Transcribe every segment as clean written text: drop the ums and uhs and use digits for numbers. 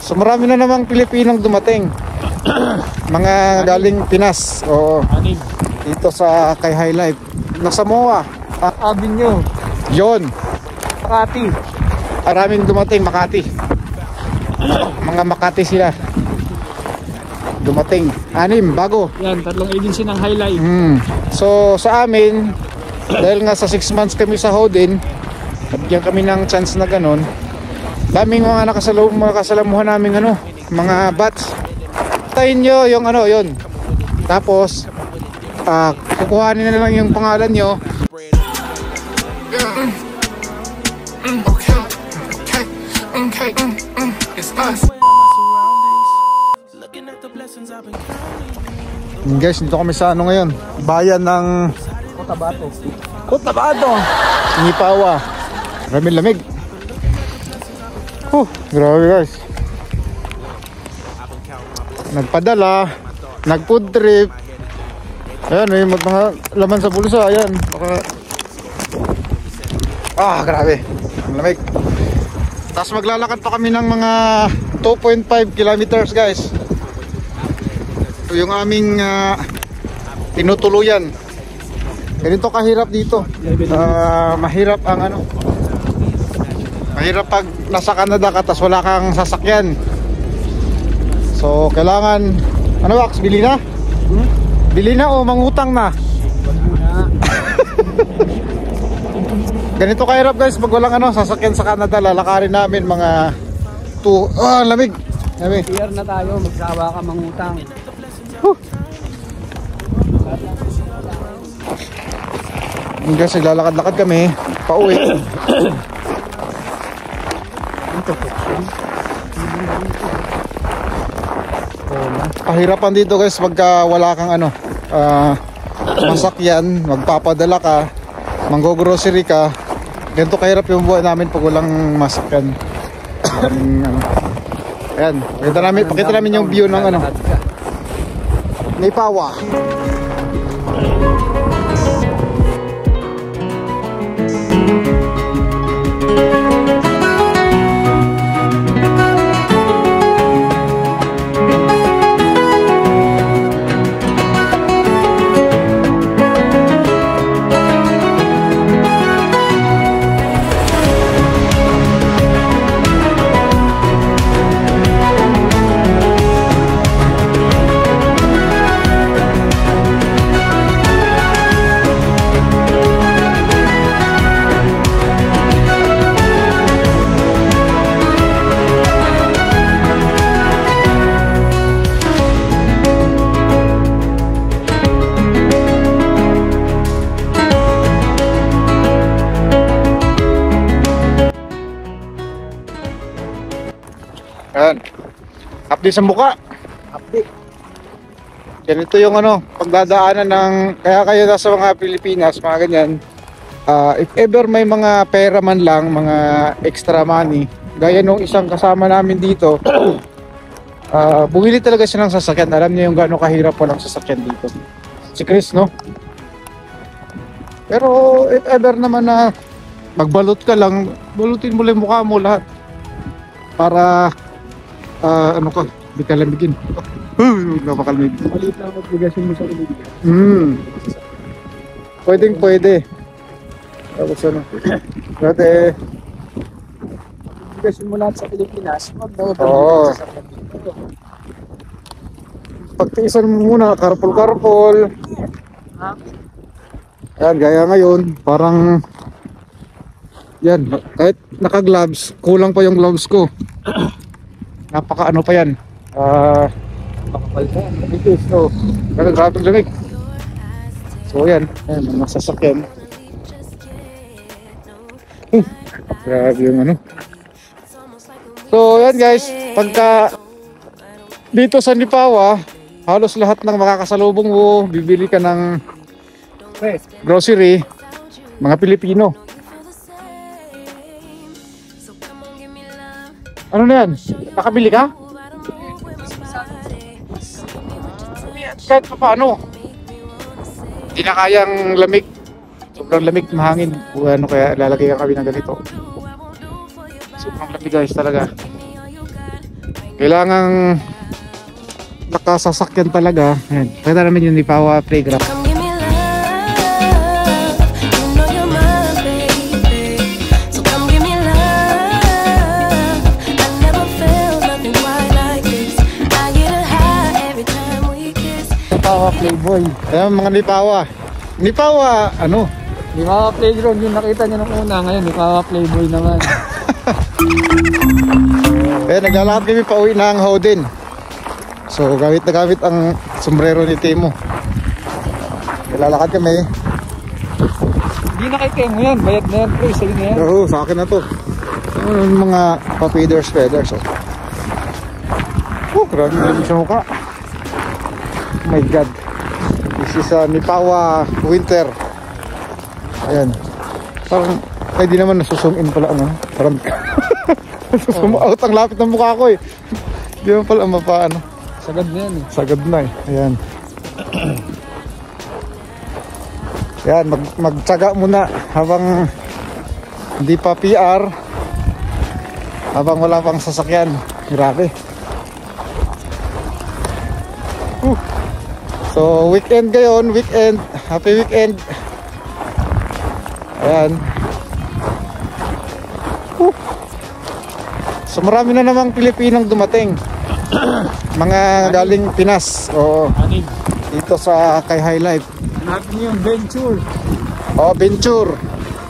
So marami na namang Pilipinong dumating. Mga galing Pinas. Oo. Dito sa kay High Life. Nasa Moa. Avenue. Yon. Makati. Maraming dumating Makati. Mga Makati sila. Dumating. 6 bago. Yan, 3 agency ng High Life. So sa amin, dahil nga sa 6 months kami sa Hodin, nabigyan kami ng chance na ganun. Daming mga nakasalamuhan namin mga bats. Tayin nyo yung yun. Tapos kukuhanin na lang yung pangalan nyo. Guys, dito kami sa ngayon, bayan ng Cotabato, Nipawa. Maraming lamig. Grabe guys. Nagpadala, nag-food trip. Ayan, may mga laman sa bulsa. Ayan, grabe. Ang lamig. Tapos maglalakad pa kami ng mga 2.5 kilometers guys. Ito yung aming tinutuluyan. Ganito kahirap dito. Mahirap ang mahirap pag nasa Canada ka tas wala kang sasakyan. So kailangan Wax, bili na? Bili na o mangutang na? Ganito kahirap guys pag walang sasakyan sa Canada. Lalakarin namin mga lamig. Clear na tayo, magsawa ka mangutang. Guys, naglalakad-lakad kami pauwi. Pahirapan dito guys pagka wala kang masakyan, magpapadala ka, manggo-grocery ka. Ganito kahirap yung buhay namin pag walang masakyan. Ayan, pakita namin yung view ng Nipawa. Ayan. Update sa mukha. Update. Ganito yung pagdadaanan ng kaya kayo nasa mga Pilipinas, mga ganyan. If ever may mga pera man lang, mga extra money, gaya nung isang kasama namin dito, bumili talaga siya ng sasakyan. Alam niyo yung gaano kahirap walang sasakyan dito. Si Chris, no? Pero if ever naman na magbalot ka lang, balutin mo lang yung mukha mo lahat. Para di ka lamigin. Napakalamig. Maliit lang obligasyon mo sa kaibigan. Pwede. Tapos dati obligasyon mo lahat sa Pilipinas, pagtiisan mo muna, karpol. Ayan, gaya ngayon, parang yan, kahit naka-gloves, kulang pa yung gloves ko. Napaka pa yan. Makapal ka. So, grabe lamig. So yan, mga sasakyan. Grabe yung So yan guys, pagka dito sa Nipawa, halos lahat ng makakasalubong mo, bibili ka ng grocery, mga Pilipino. Ano na yan? Nakabili ka? Kahit pa paano, hindi na kayang lamig. Sobrang lamig, mahangin. Kaya lalagay kami ng ganito. Sobrang lamig guys talaga. kailangang nakasasakyan talaga. Ayan, pakita namin yung Lipawa Playground. Come give me love. You know you're my baby. So come give me love. I never felt nothing quite like this. I get a high every time we kiss. Lipawa Playboy. Ayan mga Lipawa. Lipawa, ano? Lipawa Playground yung nakita niyo nung una. Ngayon, Lipawa Playboy naman. Ayan, naglalakad kami pa uwi ng Howden. So, gamit na gamit ang sombrero ni Timo. Naglalakad kami. Hindi na kay Temo yan. Bayad na yan, pre. Sa'yo na yan. Oo, sa akin na to. Yung mga pa-feeders, feathers. Oh, grabe na sa mukha. Oh my God. This is Lipawa Winter. Ayan. Parang, ay di naman nasusum in pala ano. Parang, nasusum out ang lapit ng mukha ko eh. Di naman pala mapaano. Sagad na yan eh. Sagad na eh. Ayan. Ayan, magtsaga muna habang hindi pa PR. Habang wala pang sasakyan. Grabe. So, weekend ngayon. Weekend. Happy weekend. Ayan. So, marami na namang Pilipinong dumating. Mga galing Pinas. Oo. Anig. Dito sa kay High Life. Hanapin niyo yung Venture Oh, Venture.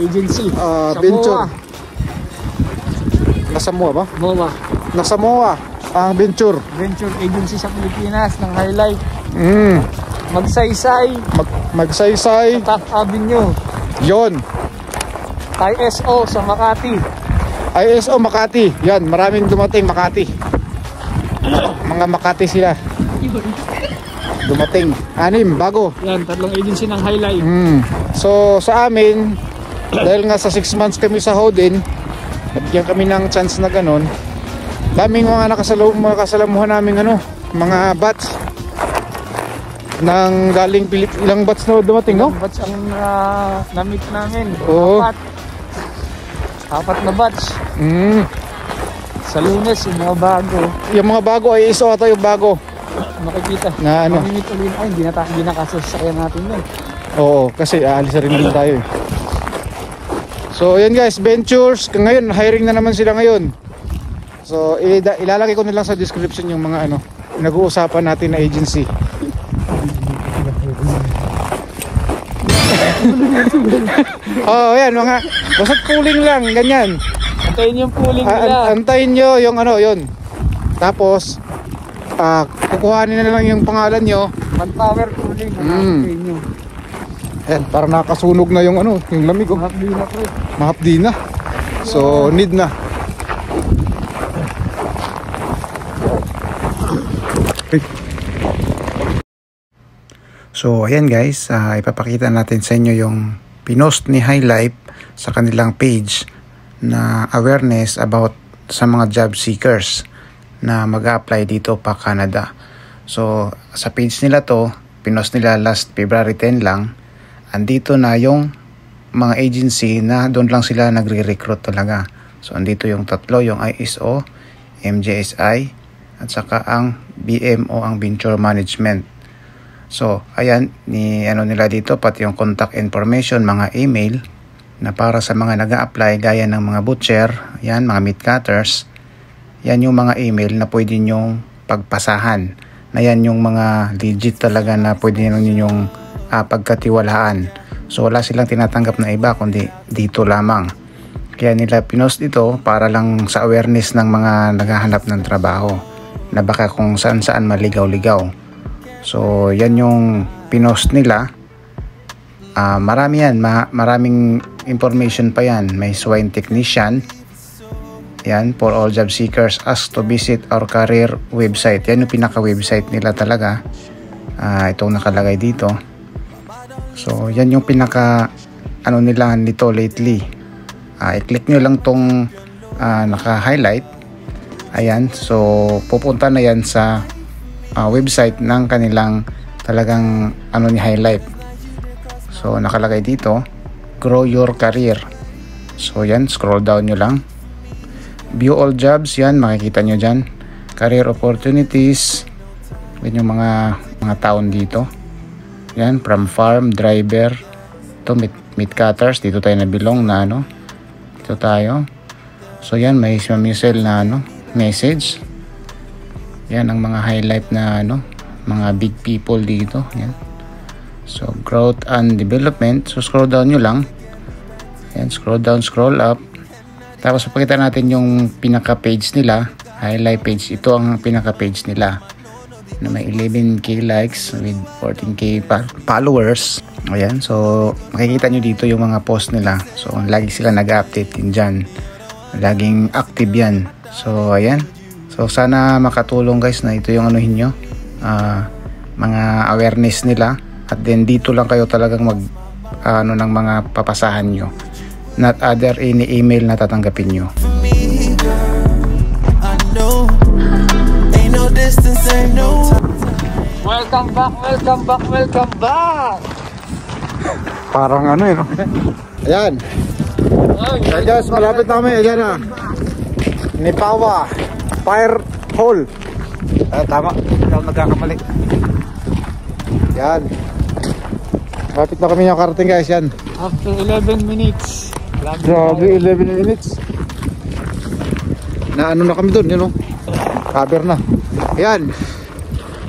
Agency. Sa Venture. MOA. Nasa MOA ba? MOA. Nasa MOA. Ang Venture. Venture Agency sa Pilipinas ng Highlight. Mm. Magsaysay. Magsaysay. Taft Avenue. Yon. ISO sa Makati. ISO Makati. Yan, maraming dumating Makati. Mga Makati sila. Dumating. 6, bago. Yan, 3 agency ng Highlight. So sa amin, dahil nga sa 6 months kami sa Howden, nabigyan kami ng chance na ganun. Daming mga nakasalamuhan namin mga bats ng galing ilang bats na dumating, no? Batch ang na-meet namin. Oo. 4 na batch. Sa Lunes, yung mga bago. Yung mga bago ay ISO ata yung bago. Makikita. Na ano? Mamimit ulit. Ay, hindi na kasasakyan natin yun. Oo, kasi aalis na rin tayo eh. So yan guys, Ventures. Ngayon, hiring na naman sila ngayon. So ilalagay ko na lang sa description yung mga nag-uusapan natin na agency. Oh, yan mga basta pooling lang, ganyan. Antayin yung pooling nila. Antayin nyo yung yun. Tapos kukuhanin na lang yung pangalan nyo. Manpower pooling. Antayin nyo. Yan, para nakasunog na yung yung lamig. Mahapdi na po. Mahapdi na. So need na. So ayan guys, ipapakita natin sa inyo yung pinost ni High Life sa kanilang page na awareness about sa mga job seekers na mag-a-apply dito pa Canada. So sa page nila to, pinost nila last February 10 lang. Andito na yung mga agency na doon lang sila nagre-recruit talaga. So andito yung tatlo, yung ISO, MJSI at saka ang BMO, ang Venture Management. So, ayan, nila dito, pati yung contact information, mga email, na para sa mga nag-a-apply, gaya ng mga butcher, yan, mga meat cutters, yan yung mga email na pwede nyong pagpasahan, na yan yung mga legit talaga na pwede nyong pagkatiwalaan. So, wala silang tinatanggap na iba, kundi dito lamang. Kaya nila pinost ito para lang sa awareness ng mga naghahanap ng trabaho, na baka kung saan-saan maligaw-ligaw. So, yan yung pinost nila. Marami yan. Maraming information pa yan. May swine technician. Yan, for all job seekers, ask to visit our career website. Yan yung pinaka-website nila talaga. Itong nakalagay dito. So, yan yung pinaka nila nito lately. I-click nyo lang tong naka-highlight. Ayan. So, pupunta na yan sa website ng kanilang talagang ni High Life. So nakalagay dito, grow your career. So yan, scroll down nyo lang, view all jobs, yan makikita nyo dyan. career opportunities. Yan yung mga taon dito. Yan, from farm, driver, to meat cutters. Dito tayo nabilong na ano. Dito tayo. So yan, may mamisel na ano, message. Yan ang mga highlight na ano, mga big people dito. Yan. So growth and development. So scroll down nyo lang. Yan, scroll down, scroll up. Tapos papakita natin yung pinaka page nila, highlight page. Ito ang pinaka page nila na may 11k likes with 14k followers. Ayan, so makikita nyo dito yung mga post nila. So lagi sila nag-update din dyan, laging active yan. So ayan, so sana makatulong guys na ito yung anuhin nyo, mga awareness nila. At then dito lang kayo talagang mag ano ng mga papasahan nyo, not other any email na tatanggapin nyo. Welcome back, welcome back, welcome back! Parang ano no? Ayan. Ayan guys, malapit na kami. Ayan na, Nipawa Fire Hole. Tama, hindi ako nagkakamali. Yan, malapit na kami yung karating guys. Yan, After 11 minutes. grabe, 11 minutes na ano na kami dun, yun o, cover na. Yan,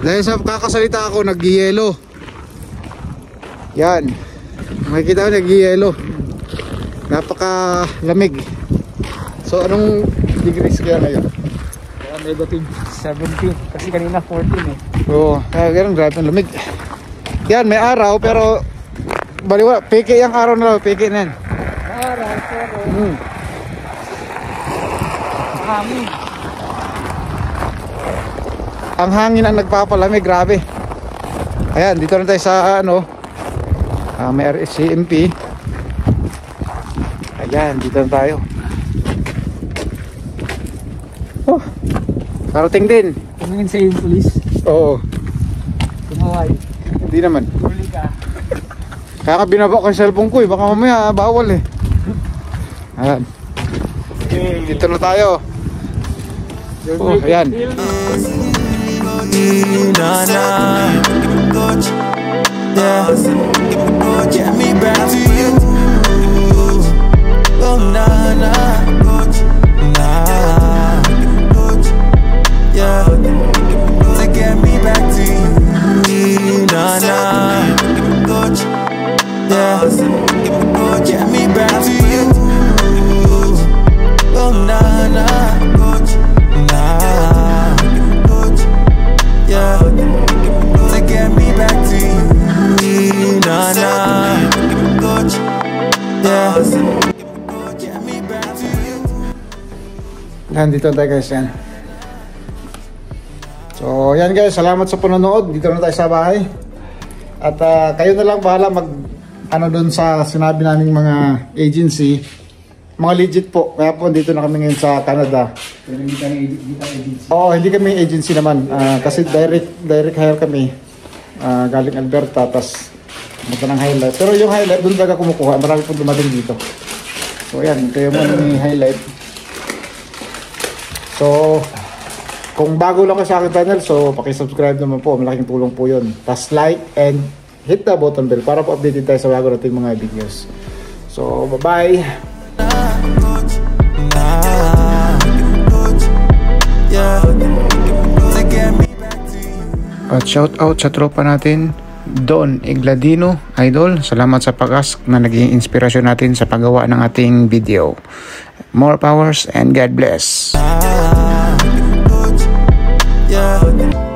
dahil sa kakasalita ako, nag-yelo. Yan, makikita ko nag-yelo, napaka lamig. So anong degrees kaya ngayon? Negative 17. Kasi kanina 14 eh. Oo, kaya ganun, grabe ang lamig. Yan, may araw pero baliwa, peke yung araw na lang, peke na yan. Araw, pero hangin. Ang hangin ang nagpapalamig, grabe. Ayan, dito na tayo sa ano, may RSCMP. Ayan, dito na tayo. Oh, karating din. Tumingin sa yung police. Oo, Tumaway. hindi naman. Huli ka. Kaya ka binaba ko yung cellphone ko eh, baka mamaya bawal eh. Ayan, dito na tayo. Oh, ayan. Nah, nah, yeah, get me back to you. Oh, nah, nah, nah, yeah, to get me back to you. Nah, nah, yeah, get me back to you. Oh, nah, nah, nah. Yeah, to get me back to you. Nah, nah. Yeah, get me back to you. Yan, dito na tayo guys, yan. So yan guys, salamat sa panonood. Dito na tayo sa bahay. At kayo na lang bahala mag ano dun sa sinabi naming mga agency. Mga legit po. Kaya po dito na kami ngayon sa Canada. Pero hindi kami agency. Oo, hindi kami agency naman. Kasi direct hire kami. Galing Alberta, tas punta ng highlight. Pero yung highlight, doon talaga kumukuha. Marami po dumating dito. So yan, ito yung mga highlight. So, kung bago lang ka sa aking channel, so pakisubscribe naman po. Malaking tulong po yun. Tas like and hit the button bell para po updated tayo sa bago nating mga videos. So, bye-bye! At shout out sa tropa natin, Don Igladino, Idol. Salamat sa pag-ask na naging inspirasyon natin sa paggawa ng ating video. More powers and God bless. Yeah.